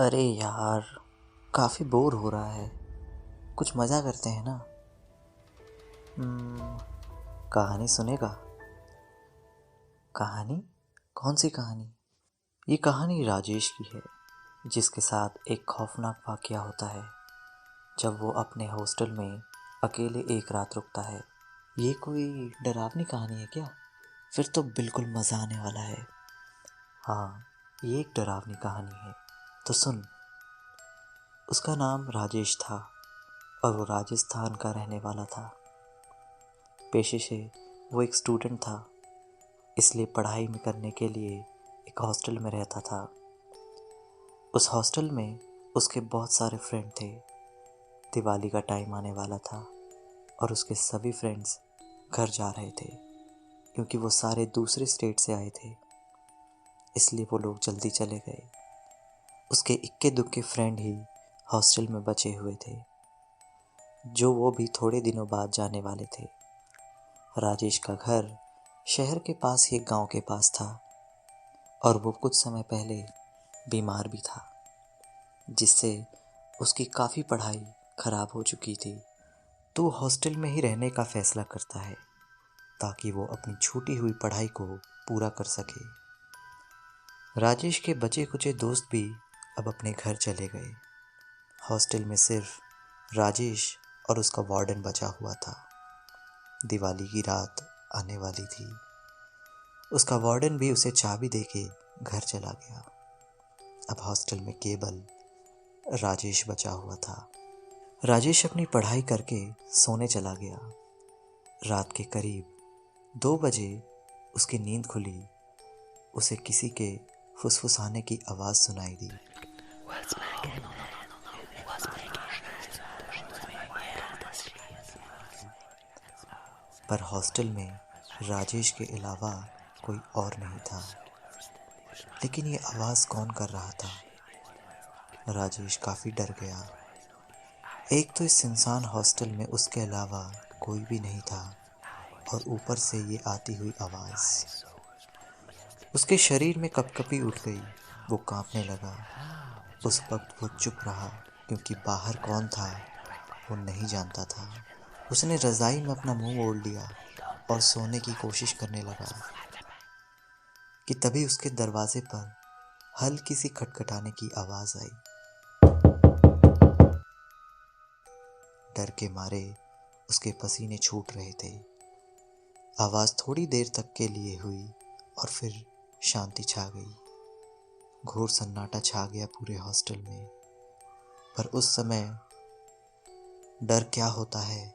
अरे यार, काफ़ी बोर हो रहा है। कुछ मज़ा करते हैं ना। हम्म, कहानी सुनेगा? कहानी? कौन सी कहानी? ये कहानी राजेश की है, जिसके साथ एक खौफनाक वाक़या होता है जब वो अपने हॉस्टल में अकेले एक रात रुकता है। ये कोई डरावनी कहानी है क्या? फिर तो बिल्कुल मज़ा आने वाला है। हाँ, ये एक डरावनी कहानी है। तो सुन। उसका नाम राजेश था और वो राजस्थान का रहने वाला था। पेशे से वो एक स्टूडेंट था, इसलिए पढ़ाई में करने के लिए एक हॉस्टल में रहता था। उस हॉस्टल में उसके बहुत सारे फ्रेंड थे। दिवाली का टाइम आने वाला था और उसके सभी फ्रेंड्स घर जा रहे थे, क्योंकि वो सारे दूसरे स्टेट से आए थे, इसलिए वो लोग जल्दी चले गए। उसके इक्के दुक्के फ्रेंड ही हॉस्टल में बचे हुए थे, जो वो भी थोड़े दिनों बाद जाने वाले थे। राजेश का घर शहर के पास ही एक गांव के पास था और वो कुछ समय पहले बीमार भी था, जिससे उसकी काफ़ी पढ़ाई खराब हो चुकी थी। तो वो हॉस्टल में ही रहने का फैसला करता है ताकि वो अपनी छूटी हुई पढ़ाई को पूरा कर सके। राजेश के बचे कुचे दोस्त भी अब अपने घर चले गए। हॉस्टल में सिर्फ राजेश और उसका वार्डन बचा हुआ था। दिवाली की रात आने वाली थी। उसका वार्डन भी उसे चाबी देके घर चला गया। अब हॉस्टल में केवल राजेश बचा हुआ था। राजेश अपनी पढ़ाई करके सोने चला गया। रात के करीब 2 बजे उसकी नींद खुली। उसे किसी के फुसफुसाने की आवाज़ सुनाई दी। पर हॉस्टल में राजेश के अलावा कोई और नहीं था। लेकिन ये आवाज़ कौन कर रहा था? राजेश काफ़ी डर गया। एक तो इस सुनसान हॉस्टल में उसके अलावा कोई भी नहीं था, और ऊपर से ये आती हुई आवाज़। उसके शरीर में कपकपी उठ गई। वो कांपने लगा। उस वक्त वो चुप रहा, क्योंकि बाहर कौन था वो नहीं जानता था। उसने रज़ाई में अपना मुंह ओढ़ लिया और सोने की कोशिश करने लगा कि तभी उसके दरवाजे पर हल्की सी खटखटाने की आवाज़ आई। डर के मारे उसके पसीने छूट रहे थे। आवाज़ थोड़ी देर तक के लिए हुई और फिर शांति छा गई। घोर सन्नाटा छा गया पूरे हॉस्टल में। पर उस समय डर क्या होता है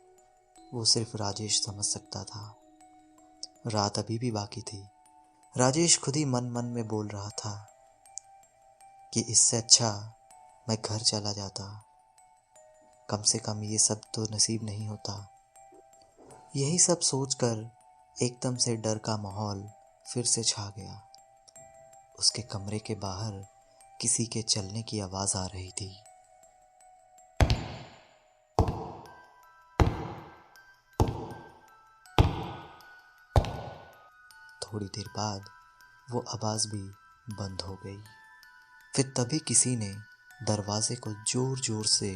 वो सिर्फ राजेश समझ सकता था। रात अभी भी बाकी थी। राजेश खुद ही मन मन में बोल रहा था कि इससे अच्छा मैं घर चला जाता, कम से कम ये सब तो नसीब नहीं होता। यही सब सोचकर एकदम से डर का माहौल फिर से छा गया। उसके कमरे के बाहर किसी के चलने की आवाज़ आ रही थी। थोड़ी देर बाद वो आवाज़ भी बंद हो गई। फिर तभी किसी ने दरवाजे को जोर जोर से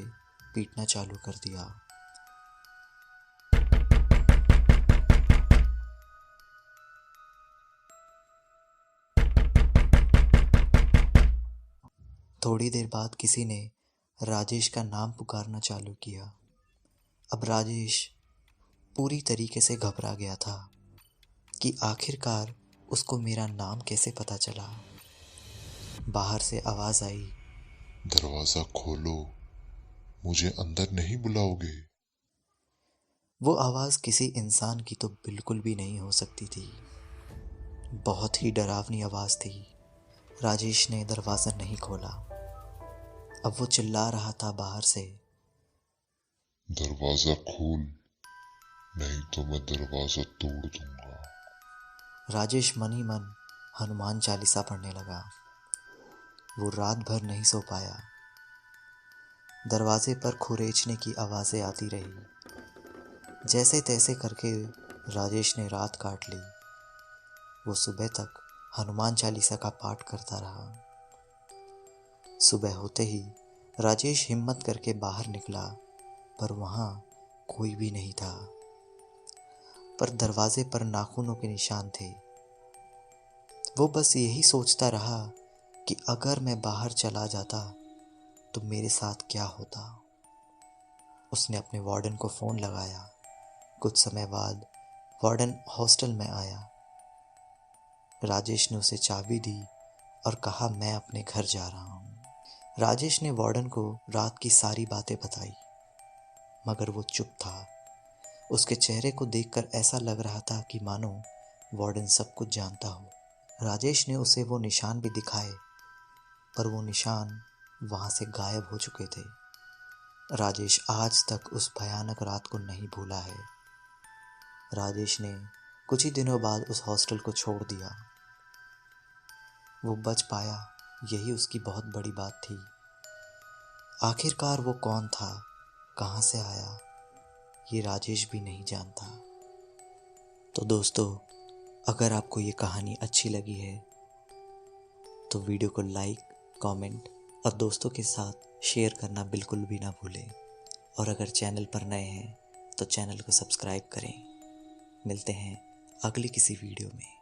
पीटना चालू कर दिया। थोड़ी देर बाद किसी ने राजेश का नाम पुकारना चालू किया। अब राजेश पूरी तरीके से घबरा गया था कि आखिरकार उसको मेरा नाम कैसे पता चला। बाहर से आवाज़ आई, दरवाजा खोलो, मुझे अंदर नहीं बुलाओगे? वो आवाज़ किसी इंसान की तो बिल्कुल भी नहीं हो सकती थी। बहुत ही डरावनी आवाज़ थी। राजेश ने दरवाज़ा नहीं खोला। अब वो चिल्ला रहा था बाहर से, दरवाजा खोल, नहीं तो मैं दरवाजा तोड़ दूंगा। राजेश मन ही मन हनुमान चालीसा पढ़ने लगा। वो रात भर नहीं सो पाया। दरवाजे पर खुरेचने की आवाज़ें आती रही। जैसे तैसे करके राजेश ने रात काट ली। वो सुबह तक हनुमान चालीसा का पाठ करता रहा। सुबह होते ही राजेश हिम्मत करके बाहर निकला, पर वहाँ कोई भी नहीं था। पर दरवाजे पर नाखूनों के निशान थे। वो बस यही सोचता रहा कि अगर मैं बाहर चला जाता तो मेरे साथ क्या होता। उसने अपने वार्डन को फ़ोन लगाया। कुछ समय बाद वार्डन हॉस्टल में आया। राजेश ने उसे चाबी दी और कहा, मैं अपने घर जा रहा हूँ। राजेश ने वार्डन को रात की सारी बातें बताई, मगर वो चुप था। उसके चेहरे को देखकर ऐसा लग रहा था कि मानो वार्डन सब कुछ जानता हो। राजेश ने उसे वो निशान भी दिखाए, पर वो निशान वहाँ से गायब हो चुके थे। राजेश आज तक उस भयानक रात को नहीं भूला है। राजेश ने कुछ ही दिनों बाद उस हॉस्टल को छोड़ दिया। वो बच पाया, यही उसकी बहुत बड़ी बात थी। आखिरकार वो कौन था, कहाँ से आया, ये राजेश भी नहीं जानता। तो दोस्तों, अगर आपको ये कहानी अच्छी लगी है तो वीडियो को लाइक, कमेंट और दोस्तों के साथ शेयर करना बिल्कुल भी ना भूलें। और अगर चैनल पर नए हैं तो चैनल को सब्सक्राइब करें। मिलते हैं अगली किसी वीडियो में।